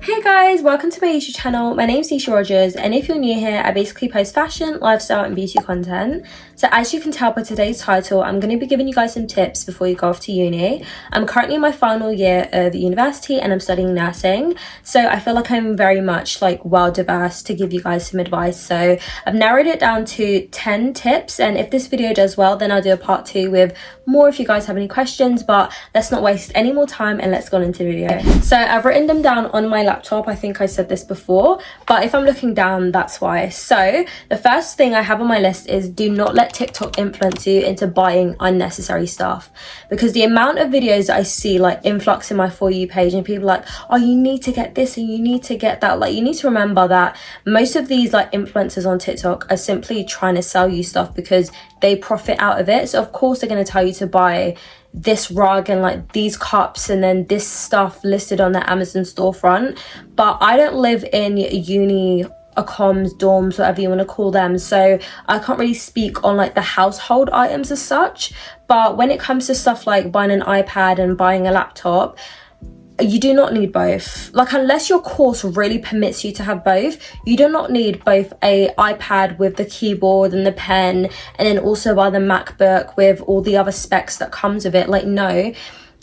Hey guys, welcome to my YouTube channel. My name's thenisharodgers, and if you're new here, I basically post fashion, lifestyle and beauty content. So as you can tell by today's title, I'm going to be giving you guys some tips before you go off to uni. I'm currently in my final year of university and I'm studying nursing, so I feel like I'm very much well diverse to give you guys some advice. So I've narrowed it down to 10 tips, and if this video does well, then I'll do a part 2 with more if you guys have any questions. But let's not waste any more time and let's go on into the video. So I've written them down on my laptop. I think I said this before, but if I'm looking down, that's why. So the first thing I have on my list is do not let TikTok influence you into buying unnecessary stuff, because the amount of videos I see influx in my For You page and people oh, you need to get this and you need to get that. You need to remember that most of these influencers on TikTok are simply trying to sell you stuff because they profit out of it. So of course they're going to tell you to buy this rug and these cups and then this stuff listed on the Amazon storefront. But I don't live in uni accoms, dorms, whatever you want to call them, so I can't really speak on the household items as such. But when it comes to stuff like buying an iPad and buying a laptop, you do not need both. Unless your course really permits you to have both, you do not need both a iPad with the keyboard and the pen and then also buy the MacBook with all the other specs that comes with it. No,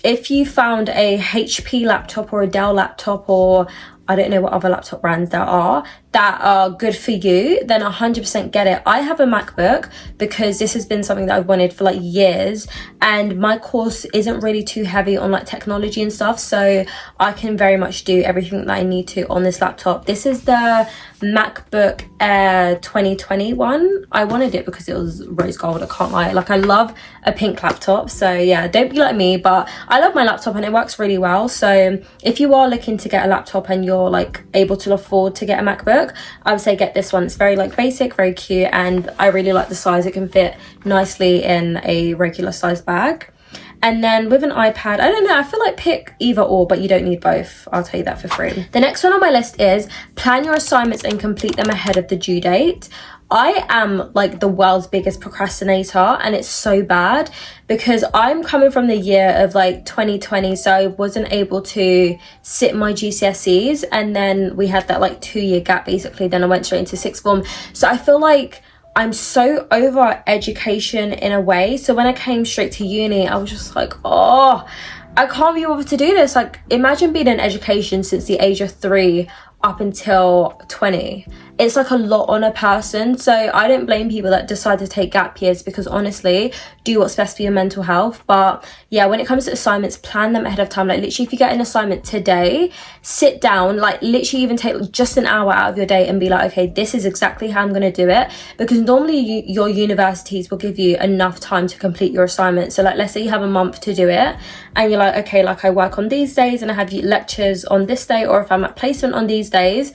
if you found a HP laptop or a Dell laptop, or I don't know what other laptop brands there are that are good for you, then 100% get it. I have a MacBook because this has been something that I've wanted for years, and my course isn't really too heavy on technology and stuff, so I can very much do everything that I need to on this laptop. This is the MacBook Air 2021. I wanted it because it was rose gold, I can't lie. I love a pink laptop, so yeah, don't be like me, but I love my laptop and it works really well. So if you are looking to get a laptop and you're able to afford to get a MacBook, I would say get this one. It's very basic, very cute, and I really like the size. It can fit nicely in a regular size bag. And then with an iPad, I don't know, I feel pick either or, but you don't need both. I'll tell you that for free. The next one on my list is plan your assignments and complete them ahead of the due date. I am the world's biggest procrastinator, and it's so bad because I'm coming from the year of 2020, so I wasn't able to sit my GCSEs, and then we had that 2-year gap basically. Then I went straight into sixth form, so I feel I'm so over education in a way. So when I came straight to uni, I was just oh, I can't be able to do this. Imagine being in education since the age of 3 up until 20. It's a lot on a person. So I don't blame people that decide to take gap years, because honestly, do what's best for your mental health. But yeah, when it comes to assignments, plan them ahead of time. Literally, if you get an assignment today, sit down, literally even take just an hour out of your day and be okay, this is exactly how I'm going to do it. Because normally your universities will give you enough time to complete your assignment. So let's say you have a month to do it, and you're okay, I work on these days and I have lectures on this day, or if I'm at placement on these days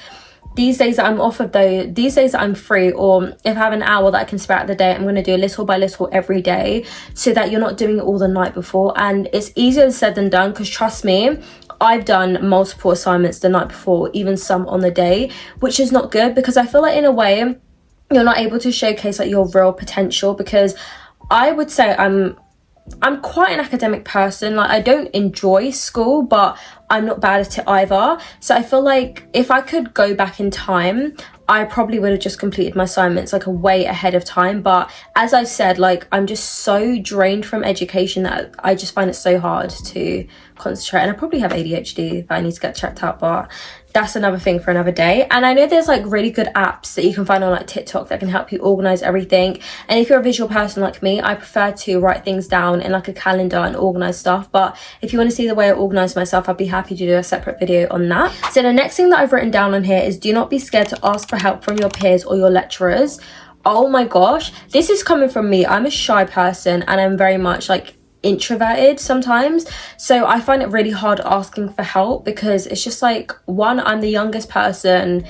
that I'm off of, these days that I'm free, or if I have an hour that I can spare out the day, I'm going to do little by little every day, so that you're not doing it all the night before. And it's easier said than done, because trust me, I've done multiple assignments the night before, even some on the day, which is not good, because I feel in a way you're not able to showcase your real potential. Because I would say I'm quite an academic person. I don't enjoy school, but I'm not bad at it either. So I feel if I could go back in time, I probably would have just completed my assignments a way ahead of time. But as I said, I'm just so drained from education that I just find it so hard to concentrate. And I probably have ADHD that I need to get checked out, but that's another thing for another day. And I know there's really good apps that you can find on TikTok that can help you organize everything. And if you're a visual person like me, I prefer to write things down in a calendar and organize stuff. But if you want to see the way I organize myself, I'd be happy to do a separate video on that. So the next thing that I've written down on here is do not be scared to ask for help from your peers or your lecturers. Oh my gosh, this is coming from me. I'm a shy person and I'm very much introverted sometimes, so I find it really hard asking for help, because it's just one, I'm the youngest person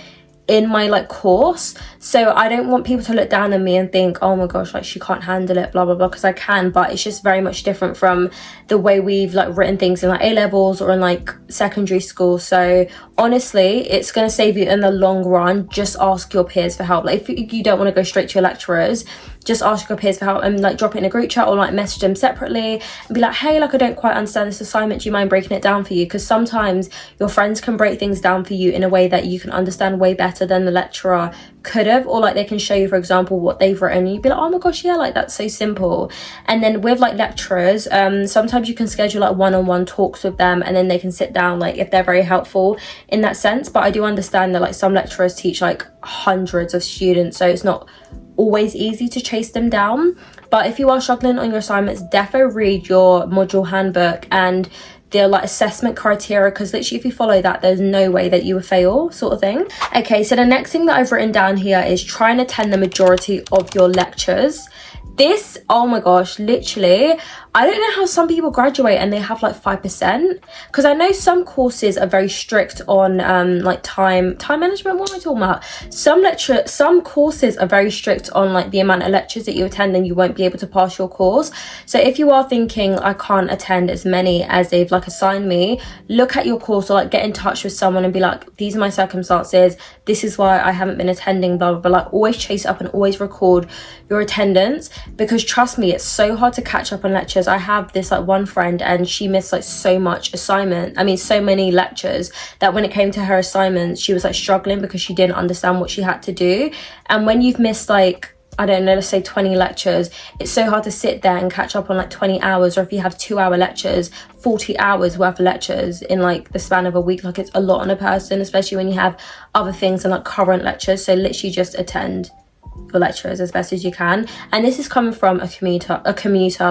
in my like course. So I don't want people to look down on me and think, oh my gosh, like she can't handle it, blah blah blah, because I can, but it's just very much different from the way we've like written things in like A levels or in like secondary school. So honestly, it's going to save you in the long run. Just ask your peers for help. Like if you don't want to go straight to your lecturers, just ask your peers for help and like drop it in a group chat or like message them separately and be like, hey, like I don't quite understand this assignment, do you mind breaking it down for you? Because sometimes your friends can break things down for you in a way that you can understand way better than the lecturer could have, or like they can show you, for example, what they've written and you'd be like, oh my gosh, yeah, like that's so simple. And then with like lecturers, sometimes you can schedule like one-on-one talks with them and then they can sit down, like if they're very helpful in that sense. But I do understand that like some lecturers teach like hundreds of students, so it's not always easy to chase them down. But if you are struggling on your assignments, defo read your module handbook and the like assessment criteria, because literally if you follow that, there's no way that you will fail, sort of thing. Okay, so the next thing that I've written down here is try and attend the majority of your lectures. This, oh my gosh, literally, I don't know how some people graduate and they have like 5%, because I know some courses are very strict on like time management. What am I talking about? Some courses are very strict on like the amount of lectures that you attend and you won't be able to pass your course. So if you are thinking I can't attend as many as they've like assigned me, look at your course or like get in touch with someone and be like, these are my circumstances, this is why I haven't been attending, blah blah blah. Like always chase up and always record your attendance, because trust me, it's so hard to catch up on lectures. I have this like one friend and she missed like so many lectures, that when it came to her assignments she was like struggling because she didn't understand what she had to do. And when you've missed like, I don't know, let's say 20 lectures, it's so hard to sit there and catch up on like 20 hours, or if you have 2-hour lectures, 40 hours worth of lectures in like the span of a week. Like it's a lot on a person, especially when you have other things and like current lectures. So literally just attend your lecturers as best as you can. And this is coming from a commuter.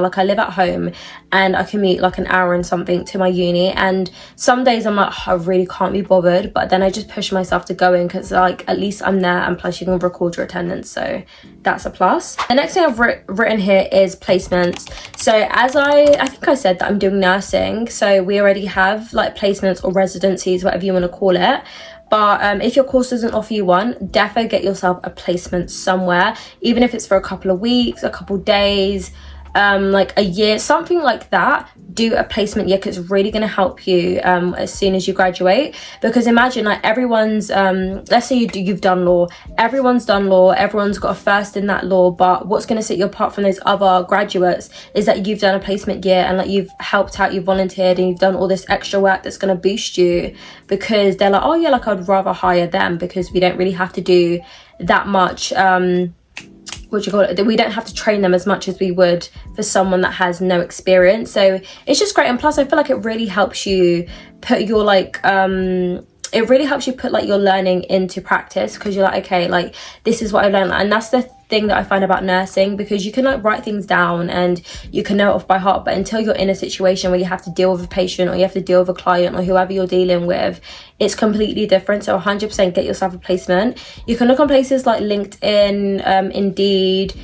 Like I live at home and I commute like an hour and something to my uni, and some days I'm like, oh, I really can't be bothered, but then I just push myself to go in because like at least I'm there, and plus you can record your attendance, so that's a plus. The next thing I've written here is placements. So as I think I said that I'm doing nursing, so we already have like placements or residencies, whatever you want to call it. But if your course doesn't offer you one, defo get yourself a placement somewhere, even if it's for a couple of weeks, a couple of days, like a year, something like that. Do a placement year, because it's really going to help you as soon as you graduate. Because imagine like everyone's let's say you've done law, everyone's done law, everyone's got a first in that law, but what's going to set you apart from those other graduates is that you've done a placement year and like you've helped out, you've volunteered, and you've done all this extra work that's going to boost you, because they're like, oh yeah, like I'd rather hire them because we don't really have to do that much we don't have to train them as much as we would for someone that has no experience. So it's just great. And plus I feel like it really helps you put your like it really helps you put like your learning into practice, because you're like, okay, like this is what I learned. And that's the thing that I find about nursing, because you can like write things down and you can know it off by heart, but until you're in a situation where you have to deal with a patient or you have to deal with a client or whoever you're dealing with, it's completely different. So 100% get yourself a placement. You can look on places like LinkedIn, Indeed,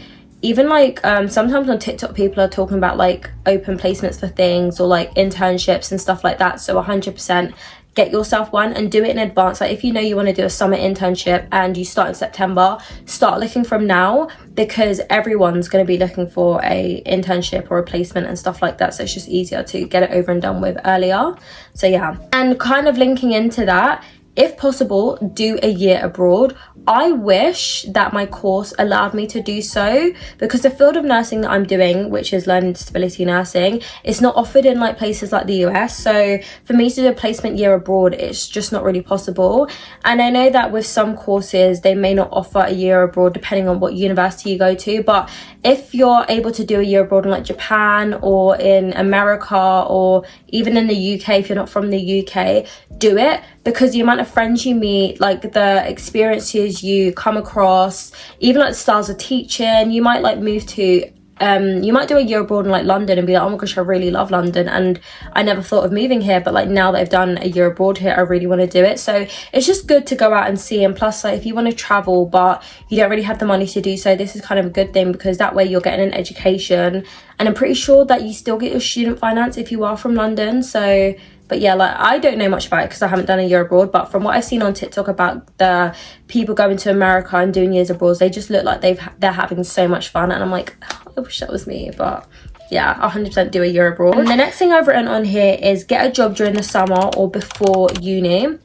even like sometimes on TikTok people are talking about like open placements for things, or like internships and stuff like that. So 100% get yourself one and do it in advance. Like if you know you want to do a summer internship and you start in September, start looking from now, because everyone's going to be looking for a internship or a placement and stuff like that. So it's just easier to get it over and done with earlier. So yeah, and kind of linking into that, if possible, do a year abroad. I wish that my course allowed me to do so, because the field of nursing that I'm doing, which is learning disability nursing, it's not offered in like places like the US. So for me to do a placement year abroad, it's just not really possible. And I know that with some courses, they may not offer a year abroad depending on what university you go to. But if you're able to do a year abroad in like Japan or in America, or even in the UK, if you're not from the UK, do it, because the amount of friends you meet, like the experiences you come across, even like the styles of teaching, you might like move to you might do a year abroad in like London and be like, oh my gosh, I really love London and I never thought of moving here, but like now that I've done a year abroad here, I really want to do it. So it's just good to go out and see. And plus, like if you want to travel but you don't really have the money to do so, this is kind of a good thing, because that way you're getting an education, and I'm pretty sure that you still get your student finance if you are from London. So But yeah, like I don't know much about it because I haven't done a year abroad, but from what I've seen on TikTok about the people going to America and doing years abroad, they just look like they're having so much fun, and I'm like, oh, I wish that was me. But yeah, 100% do a year abroad. And the next thing I've written on here is get a job during the summer or before uni,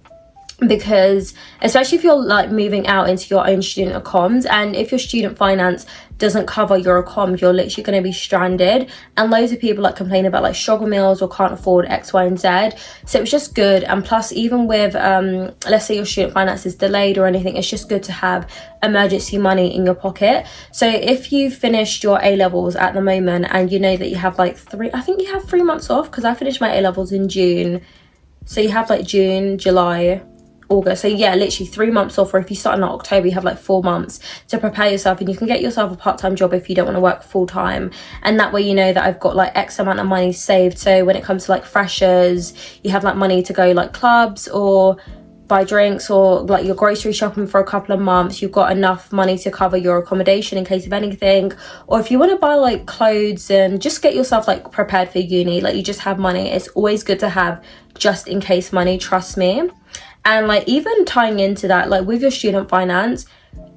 because especially if you're like moving out into your own student accoms, and if your student finance doesn't cover your accom, you're literally going to be stranded. And loads of people like complain about like struggle meals or can't afford X, Y and Z, so it's just good. And plus, even with let's say your student finance is delayed or anything, it's just good to have emergency money in your pocket. So if you finished your A-levels at the moment and you know that you have like I think you have 3 months off, because I finished my A-levels in June, so you have like June, July, August, so yeah, literally 3 months off. Or if you start in October, you have like 4 months to prepare yourself, and you can get yourself a part-time job if you don't want to work full-time. And that way you know that I've got like X amount of money saved, so when it comes to like freshers, you have like money to go like clubs or buy drinks or like your grocery shopping for a couple of months. You've got enough money to cover your accommodation in case of anything, or if you want to buy like clothes and just get yourself like prepared for uni, like you just have money. It's always good to have just in case money, trust me. And like even tying into that, like with your student finance,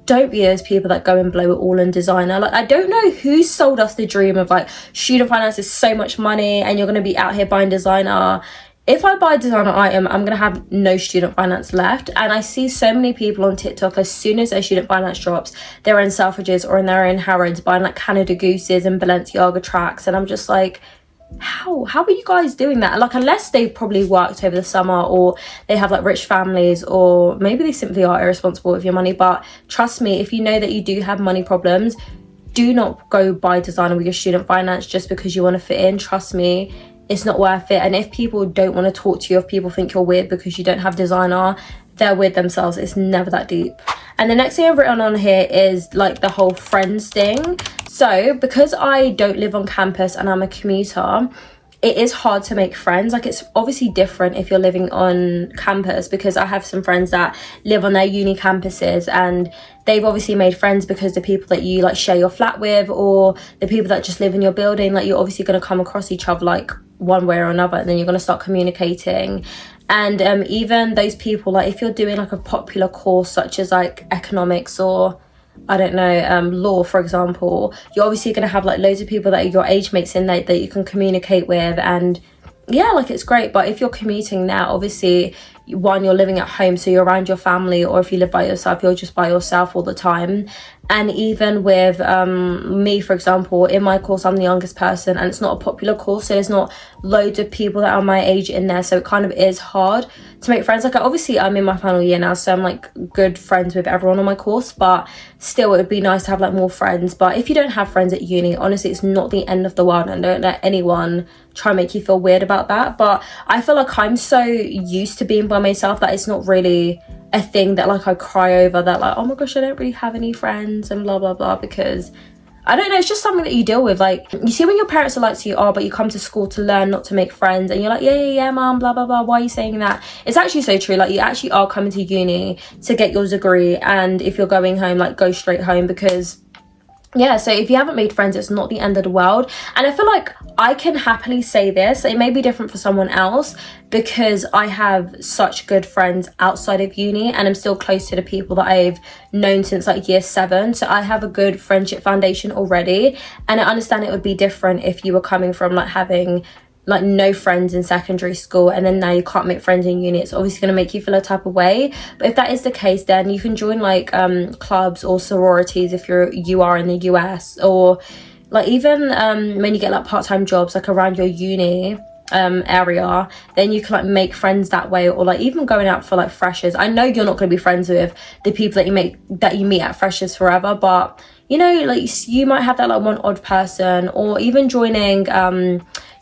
don't be those people that go and blow it all in designer. Like I don't know who sold us the dream of like student finance is so much money and you're going to be out here buying designer. If I buy a designer item, I'm going to have no student finance left. And I see so many people on TikTok, as soon as their student finance drops, they're in Selfridges or in their own Harrods buying like Canada Gooses and Balenciaga tracks. And I'm just like, how are you guys doing that? Like, unless they've probably worked over the summer, or they have like rich families, or maybe they simply are irresponsible with your money. But trust me, if you know that you do have money problems, do not go buy designer with your student finance just because you want to fit in. Trust me, it's not worth it. And if people don't want to talk to you, if people think you're weird because you don't have designer, they're weird themselves. It's never that deep. And the next thing I've written on here is like the whole friends thing. So because I don't live on campus and I'm a commuter, it is hard to make friends. Like, it's obviously different if you're living on campus, because I have some friends that live on their uni campuses, and they've obviously made friends because the people that you like share your flat with, or the people that just live in your building, like you're obviously going to come across each other like one way or another, and then you're going to start communicating. And even those people, like if you're doing like a popular course such as like economics or I don't know, law, for example, you're obviously going to have like loads of people that are your age mates in there that you can communicate with. And yeah, like it's great. But if you're commuting now, obviously, one, you're living at home, so you're around your family, or if you live by yourself, you're just by yourself all the time. And even with me, for example, in my course, I'm the youngest person, and it's not a popular course, so there's not loads of people that are my age in there, so it kind of is hard to make friends. Like, obviously I'm in my final year now, so I'm like good friends with everyone on my course, but still it would be nice to have like more friends. But if you don't have friends at uni, honestly, it's not the end of the world, and don't let anyone try and make you feel weird about that. But I feel like I'm so used to being by myself that it's not really a thing that like I cry over, that like, oh my gosh, I don't really have any friends and blah blah blah, because I don't know, it's just something that you deal with. Like, you see when your parents are like to you, oh, but you come to school to learn, not to make friends, and you're like, yeah mom, blah blah blah, why are you saying that? It's actually so true. Like, you actually are coming to uni to get your degree, and if you're going home, like go straight home, because yeah, so if you haven't made friends, it's not the end of the world. And I feel like I can happily say this, it may be different for someone else, because I have such good friends outside of uni, and I'm still close to the people that I've known since like year 7. So I have a good friendship foundation already. And I understand it would be different if you were coming from like having like no friends in secondary school, and then now you can't make friends in uni. It's obviously going to make you feel a type of way. But if that is the case, then you can join like clubs or sororities if you are in the US, or like even when you get like part-time jobs like around your uni area, then you can like make friends that way. Or like even going out for like freshers, I know you're not going to be friends with the people that you meet at freshers forever, but you know, like you might have that like one odd person, or even joining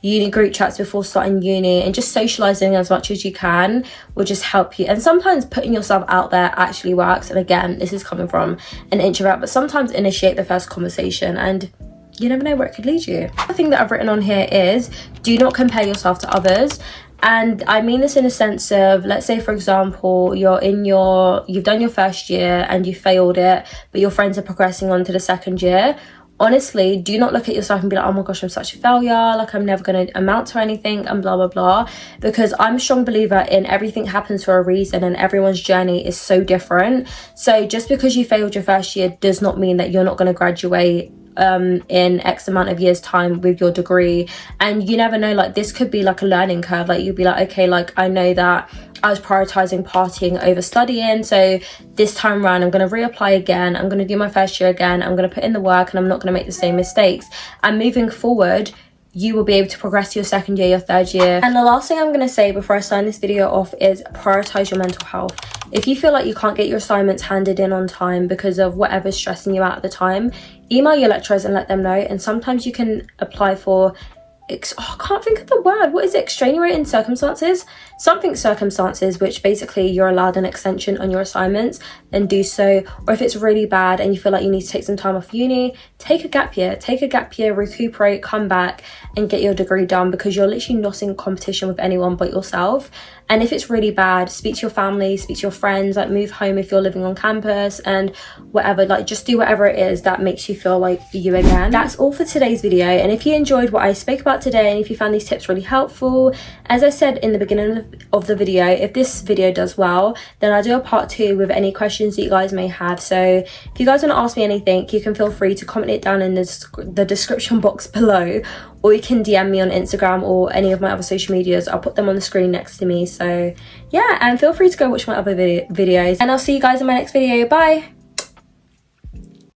uni group chats before starting uni, and just socializing as much as you can will just help you. And sometimes putting yourself out there actually works. And again, this is coming from an introvert, but sometimes initiate the first conversation, and you never know where it could lead you. The thing that I've written on here is do not compare yourself to others. And I mean this in a sense of, let's say for example, you've done your first year and you failed it, but your friends are progressing on to the second year. honestly, do not look at yourself and be like, oh my gosh, I'm such a failure, like I'm never going to amount to anything and blah blah blah, because I'm a strong believer in everything happens for a reason and everyone's journey is so different. So just because you failed your first year does not mean that you're not going to graduate in X amount of years time with your degree. And you never know, like this could be like a learning curve. Like you'll be like, okay, like I know that I was prioritizing partying over studying, so this time around I'm going to reapply again, I'm going to do my first year again, I'm going to put in the work, and I'm not going to make the same mistakes. And moving forward, you will be able to progress to your second year, your third year. And the last thing I'm going to say before I sign this video off is prioritize your mental health. If you feel like you can't get your assignments handed in on time because of whatever's stressing you out at the time, email your lecturers and let them know. And sometimes you can apply for I can't think of the word. What is it? Extenuating circumstances? Something circumstances, which basically you're allowed an extension on your assignments, then do so. Or if it's really bad and you feel like you need to take some time off uni, take a gap year. Take a gap year, recuperate, come back and get your degree done, because you're literally not in competition with anyone but yourself. And if it's really bad, speak to your family, speak to your friends, like move home if you're living on campus and whatever, like just do whatever it is that makes you feel like you again. That's all for today's video. And if you enjoyed what I spoke about today, and if you found these tips really helpful, as I said in the beginning of the video, if this video does well, then I'll do a part 2 with any questions that you guys may have. So if you guys want to ask me anything, you can feel free to comment it down in the description box below, or you can DM me on Instagram or any of my other social medias. I'll put them on the screen next to me. So yeah, and feel free to go watch my other videos, and I'll see you guys in my next video. Bye.